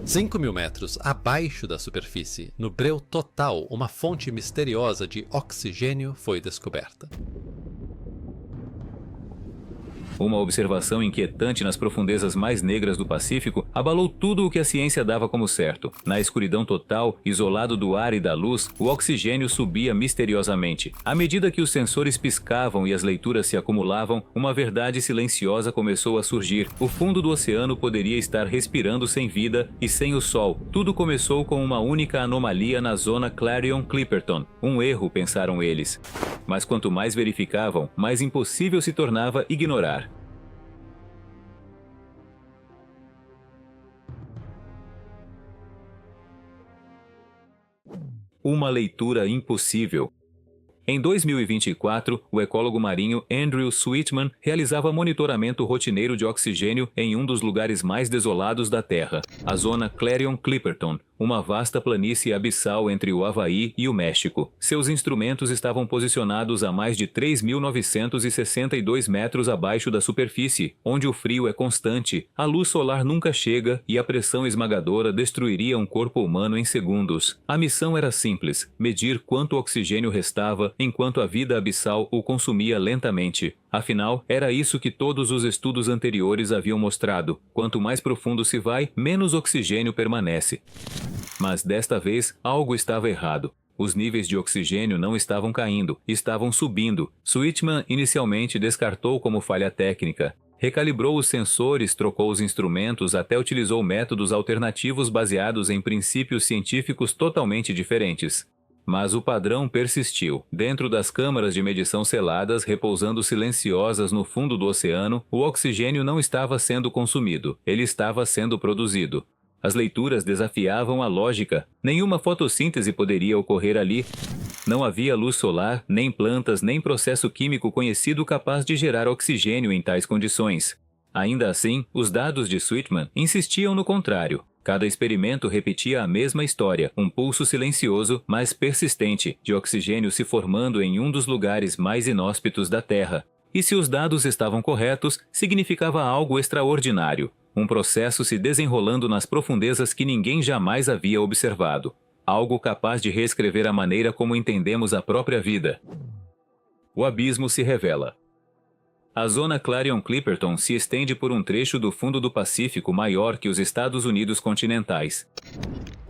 5.000 metros abaixo da superfície, no breu total, uma fonte misteriosa de oxigênio foi descoberta. Uma observação inquietante nas profundezas mais negras do Pacífico abalou tudo o que a ciência dava como certo. Na escuridão total, isolado do ar e da luz, o oxigênio subia misteriosamente. À medida que os sensores piscavam e as leituras se acumulavam, uma verdade silenciosa começou a surgir. O fundo do oceano poderia estar respirando sem vida e sem o sol. Tudo começou com uma única anomalia na zona Clarion-Clipperton. Um erro, pensaram eles. Mas quanto mais verificavam, mais impossível se tornava ignorar. Uma leitura impossível. Em 2024, o ecólogo marinho Andrew Sweetman realizava monitoramento rotineiro de oxigênio em um dos lugares mais desolados da Terra, a zona Clarion-Clipperton, uma vasta planície abissal entre o Havaí e o México. Seus instrumentos estavam posicionados a mais de 3.962 metros abaixo da superfície, onde o frio é constante, a luz solar nunca chega e a pressão esmagadora destruiria um corpo humano em segundos. A missão era simples: medir quanto oxigênio restava enquanto a vida abissal o consumia lentamente. Afinal, era isso que todos os estudos anteriores haviam mostrado. Quanto mais profundo se vai, menos oxigênio permanece. Mas desta vez, algo estava errado. Os níveis de oxigênio não estavam caindo, estavam subindo. Sweetman inicialmente descartou como falha técnica. Recalibrou os sensores, trocou os instrumentos, até utilizou métodos alternativos baseados em princípios científicos totalmente diferentes. Mas o padrão persistiu. Dentro das câmaras de medição seladas, repousando silenciosas no fundo do oceano, o oxigênio não estava sendo consumido, ele estava sendo produzido. As leituras desafiavam a lógica. Nenhuma fotossíntese poderia ocorrer ali. Não havia luz solar, nem plantas, nem processo químico conhecido capaz de gerar oxigênio em tais condições. Ainda assim, os dados de Sweetman insistiam no contrário. Cada experimento repetia a mesma história, um pulso silencioso, mas persistente, de oxigênio se formando em um dos lugares mais inóspitos da Terra. E se os dados estavam corretos, significava algo extraordinário. Um processo se desenrolando nas profundezas que ninguém jamais havia observado. Algo capaz de reescrever a maneira como entendemos a própria vida. O abismo se revela. A zona Clarion-Clipperton se estende por um trecho do fundo do Pacífico maior que os Estados Unidos continentais.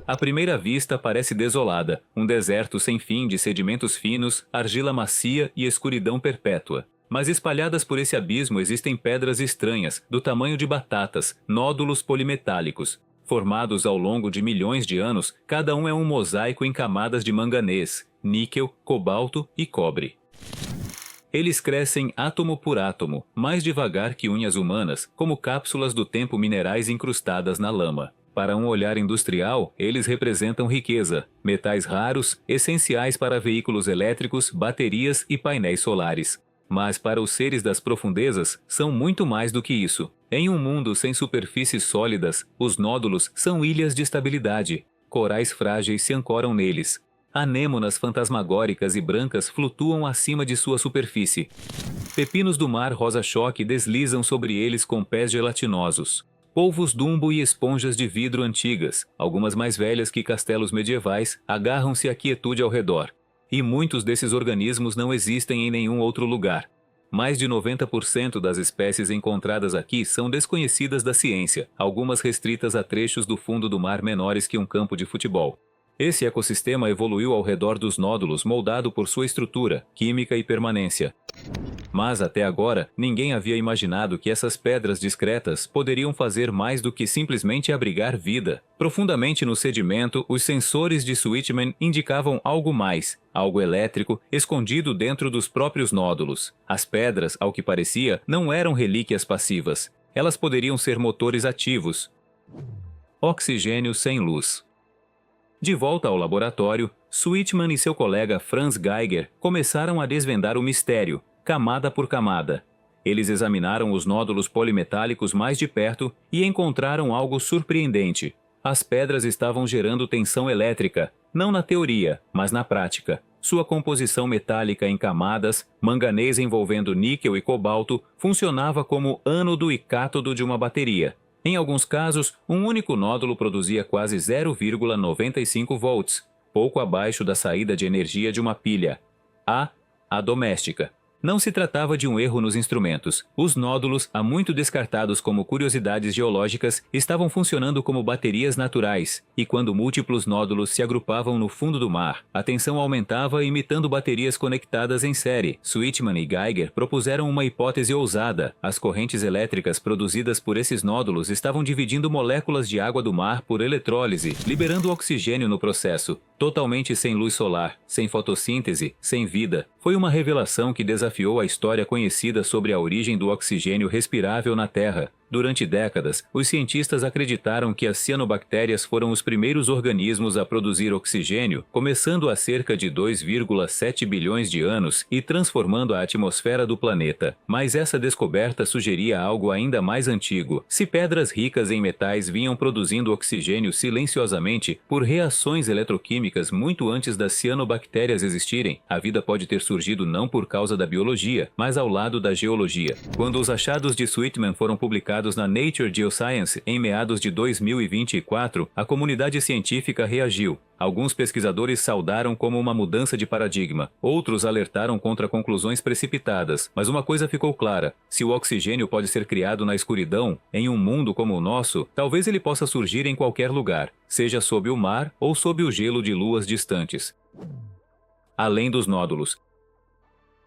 À primeira vista parece desolada, um deserto sem fim de sedimentos finos, argila macia e escuridão perpétua. Mas espalhadas por esse abismo existem pedras estranhas, do tamanho de batatas, nódulos polimetálicos. Formados ao longo de milhões de anos, cada um é um mosaico em camadas de manganês, níquel, cobalto e cobre. Eles crescem átomo por átomo, mais devagar que unhas humanas, como cápsulas do tempo minerais incrustadas na lama. Para um olhar industrial, eles representam riqueza, metais raros, essenciais para veículos elétricos, baterias e painéis solares. Mas para os seres das profundezas, são muito mais do que isso. Em um mundo sem superfícies sólidas, os nódulos são ilhas de estabilidade. Corais frágeis se ancoram neles. Anêmonas fantasmagóricas e brancas flutuam acima de sua superfície. Pepinos do mar rosa-choque deslizam sobre eles com pés gelatinosos. Polvos dumbo e esponjas de vidro antigas, algumas mais velhas que castelos medievais, agarram-se à quietude ao redor. E muitos desses organismos não existem em nenhum outro lugar. Mais de 90% das espécies encontradas aqui são desconhecidas da ciência, algumas restritas a trechos do fundo do mar menores que um campo de futebol. Esse ecossistema evoluiu ao redor dos nódulos, moldado por sua estrutura, química e permanência. Mas até agora, ninguém havia imaginado que essas pedras discretas poderiam fazer mais do que simplesmente abrigar vida. Profundamente no sedimento, os sensores de Sweetman indicavam algo mais, algo elétrico, escondido dentro dos próprios nódulos. As pedras, ao que parecia, não eram relíquias passivas. Elas poderiam ser motores ativos. Oxigênio sem luz. De volta ao laboratório, Sweetman e seu colega Franz Geiger começaram a desvendar o mistério, camada por camada. Eles examinaram os nódulos polimetálicos mais de perto e encontraram algo surpreendente. As pedras estavam gerando tensão elétrica, não na teoria, mas na prática. Sua composição metálica em camadas, manganês envolvendo níquel e cobalto, funcionava como ânodo e cátodo de uma bateria. Em alguns casos, um único nódulo produzia quase 0,95 volts, pouco abaixo da saída de energia de uma pilha. A doméstica. Não se tratava de um erro nos instrumentos. Os nódulos, há muito descartados como curiosidades geológicas, estavam funcionando como baterias naturais, e quando múltiplos nódulos se agrupavam no fundo do mar, a tensão aumentava imitando baterias conectadas em série. Sweetman e Geiger propuseram uma hipótese ousada. As correntes elétricas produzidas por esses nódulos estavam dividindo moléculas de água do mar por eletrólise, liberando oxigênio no processo. Totalmente sem luz solar, sem fotossíntese, sem vida. Foi uma revelação que desafiou a história conhecida sobre a origem do oxigênio respirável na Terra. Durante décadas, os cientistas acreditaram que as cianobactérias foram os primeiros organismos a produzir oxigênio, começando há cerca de 2,7 bilhões de anos e transformando a atmosfera do planeta. Mas essa descoberta sugeria algo ainda mais antigo. Se pedras ricas em metais vinham produzindo oxigênio silenciosamente por reações eletroquímicas muito antes das cianobactérias existirem, a vida pode ter surgido não por causa da biologia, mas ao lado da geologia. Quando os achados de Sweetman foram publicados na Nature Geoscience em meados de 2024, a comunidade científica reagiu. Alguns pesquisadores saudaram como uma mudança de paradigma, outros alertaram contra conclusões precipitadas, mas uma coisa ficou clara: se o oxigênio pode ser criado na escuridão, em um mundo como o nosso, talvez ele possa surgir em qualquer lugar, seja sob o mar ou sob o gelo de luas distantes. Além dos nódulos.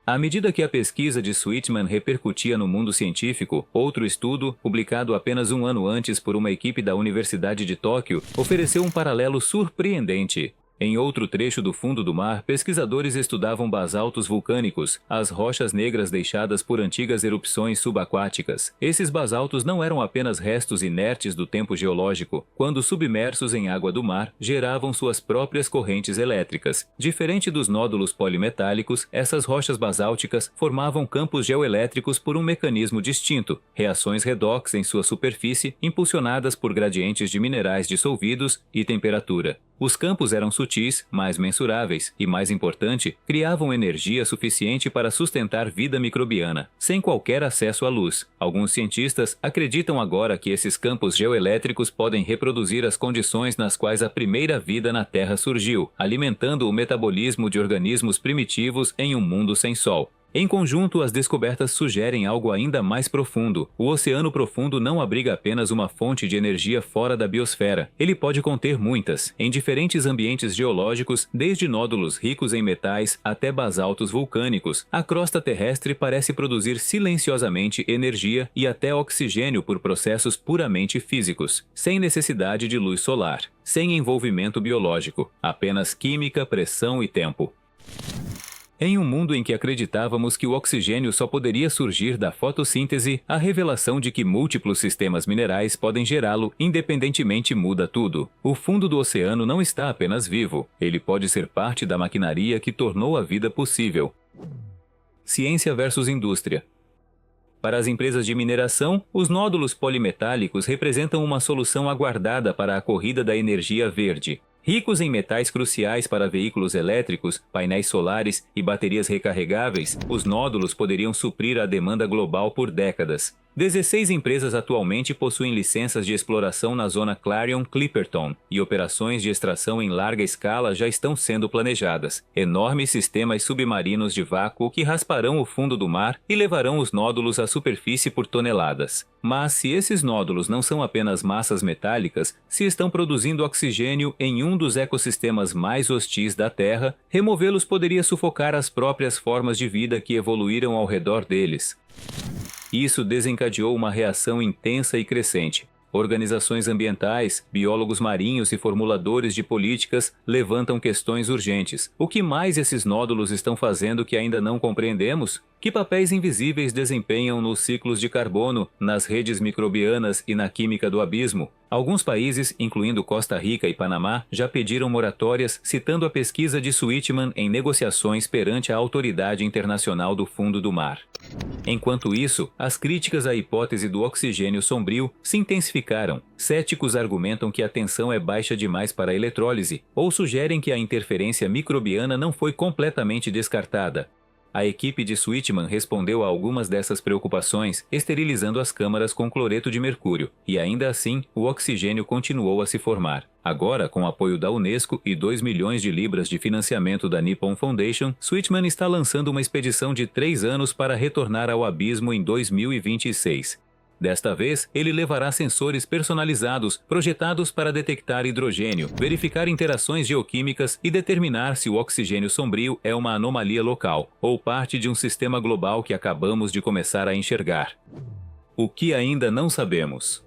À medida que a pesquisa de Sweetman repercutia no mundo científico, outro estudo, publicado apenas um ano antes por uma equipe da Universidade de Tóquio, ofereceu um paralelo surpreendente. Em outro trecho do fundo do mar, pesquisadores estudavam basaltos vulcânicos, as rochas negras deixadas por antigas erupções subaquáticas. Esses basaltos não eram apenas restos inertes do tempo geológico. Quando submersos em água do mar, geravam suas próprias correntes elétricas. Diferente dos nódulos polimetálicos, essas rochas basálticas formavam campos geoelétricos por um mecanismo distinto, reações redox em sua superfície, impulsionadas por gradientes de minerais dissolvidos e temperatura. Os campos eram sutis, mais mensuráveis e, mais importante, criavam energia suficiente para sustentar vida microbiana, sem qualquer acesso à luz. Alguns cientistas acreditam agora que esses campos geoelétricos podem reproduzir as condições nas quais a primeira vida na Terra surgiu, alimentando o metabolismo de organismos primitivos em um mundo sem Sol. Em conjunto, as descobertas sugerem algo ainda mais profundo. O oceano profundo não abriga apenas uma fonte de energia fora da biosfera. Ele pode conter muitas, em diferentes ambientes geológicos, desde nódulos ricos em metais até basaltos vulcânicos. A crosta terrestre parece produzir silenciosamente energia e até oxigênio por processos puramente físicos, sem necessidade de luz solar, sem envolvimento biológico, apenas química, pressão e tempo. Em um mundo em que acreditávamos que o oxigênio só poderia surgir da fotossíntese, a revelação de que múltiplos sistemas minerais podem gerá-lo independentemente muda tudo. O fundo do oceano não está apenas vivo, ele pode ser parte da maquinaria que tornou a vida possível. Ciência versus indústria. Para as empresas de mineração, os nódulos polimetálicos representam uma solução aguardada para a corrida da energia verde. Ricos em metais cruciais para veículos elétricos, painéis solares e baterias recarregáveis, os nódulos poderiam suprir a demanda global por décadas. 16 empresas atualmente possuem licenças de exploração na zona Clarion-Clipperton e operações de extração em larga escala já estão sendo planejadas. Enormes sistemas submarinos de vácuo que rasparão o fundo do mar e levarão os nódulos à superfície por toneladas. Mas se esses nódulos não são apenas massas metálicas, se estão produzindo oxigênio em um dos ecossistemas mais hostis da Terra, removê-los poderia sufocar as próprias formas de vida que evoluíram ao redor deles. Isso desencadeou uma reação intensa e crescente. Organizações ambientais, biólogos marinhos e formuladores de políticas levantam questões urgentes. O que mais esses nódulos estão fazendo que ainda não compreendemos? Que papéis invisíveis desempenham nos ciclos de carbono, nas redes microbianas e na química do abismo? Alguns países, incluindo Costa Rica e Panamá, já pediram moratórias, citando a pesquisa de Sweetman em negociações perante a Autoridade Internacional do Fundo do Mar. Enquanto isso, as críticas à hipótese do oxigênio sombrio se intensificaram. Céticos argumentam que a tensão é baixa demais para a eletrólise, ou sugerem que a interferência microbiana não foi completamente descartada. A equipe de Sweetman respondeu a algumas dessas preocupações, esterilizando as câmaras com cloreto de mercúrio, e ainda assim, o oxigênio continuou a se formar. Agora, com o apoio da Unesco e 2 milhões de libras de financiamento da Nippon Foundation, Sweetman está lançando uma expedição de 3 anos para retornar ao abismo em 2026. Desta vez, ele levará sensores personalizados, projetados para detectar hidrogênio, verificar interações geoquímicas e determinar se o oxigênio sombrio é uma anomalia local, ou parte de um sistema global que acabamos de começar a enxergar. O que ainda não sabemos.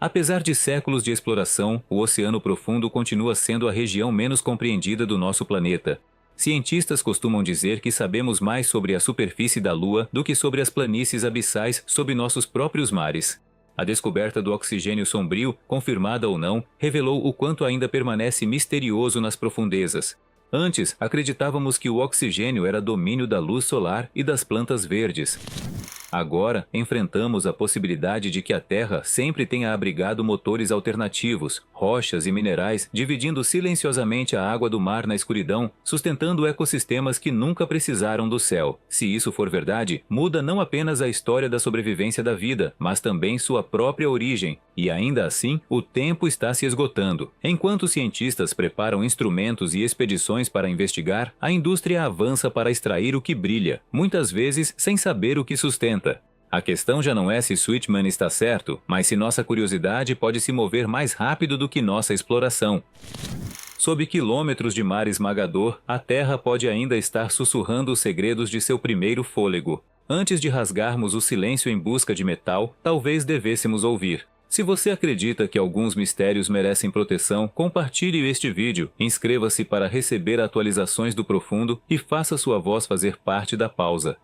Apesar de séculos de exploração, o Oceano Profundo continua sendo a região menos compreendida do nosso planeta. Cientistas costumam dizer que sabemos mais sobre a superfície da Lua do que sobre as planícies abissais sob nossos próprios mares. A descoberta do oxigênio sombrio, confirmada ou não, revelou o quanto ainda permanece misterioso nas profundezas. Antes, acreditávamos que o oxigênio era domínio da luz solar e das plantas verdes. Agora, enfrentamos a possibilidade de que a Terra sempre tenha abrigado motores alternativos, rochas e minerais, dividindo silenciosamente a água do mar na escuridão, sustentando ecossistemas que nunca precisaram do céu. Se isso for verdade, muda não apenas a história da sobrevivência da vida, mas também sua própria origem. E ainda assim, o tempo está se esgotando. Enquanto cientistas preparam instrumentos e expedições para investigar, a indústria avança para extrair o que brilha, muitas vezes sem saber o que sustenta. A questão já não é se Sweetman está certo, mas se nossa curiosidade pode se mover mais rápido do que nossa exploração. Sob quilômetros de mar esmagador, a Terra pode ainda estar sussurrando os segredos de seu primeiro fôlego. Antes de rasgarmos o silêncio em busca de metal, talvez devêssemos ouvir. Se você acredita que alguns mistérios merecem proteção, compartilhe este vídeo, inscreva-se para receber atualizações do profundo e faça sua voz fazer parte da pausa.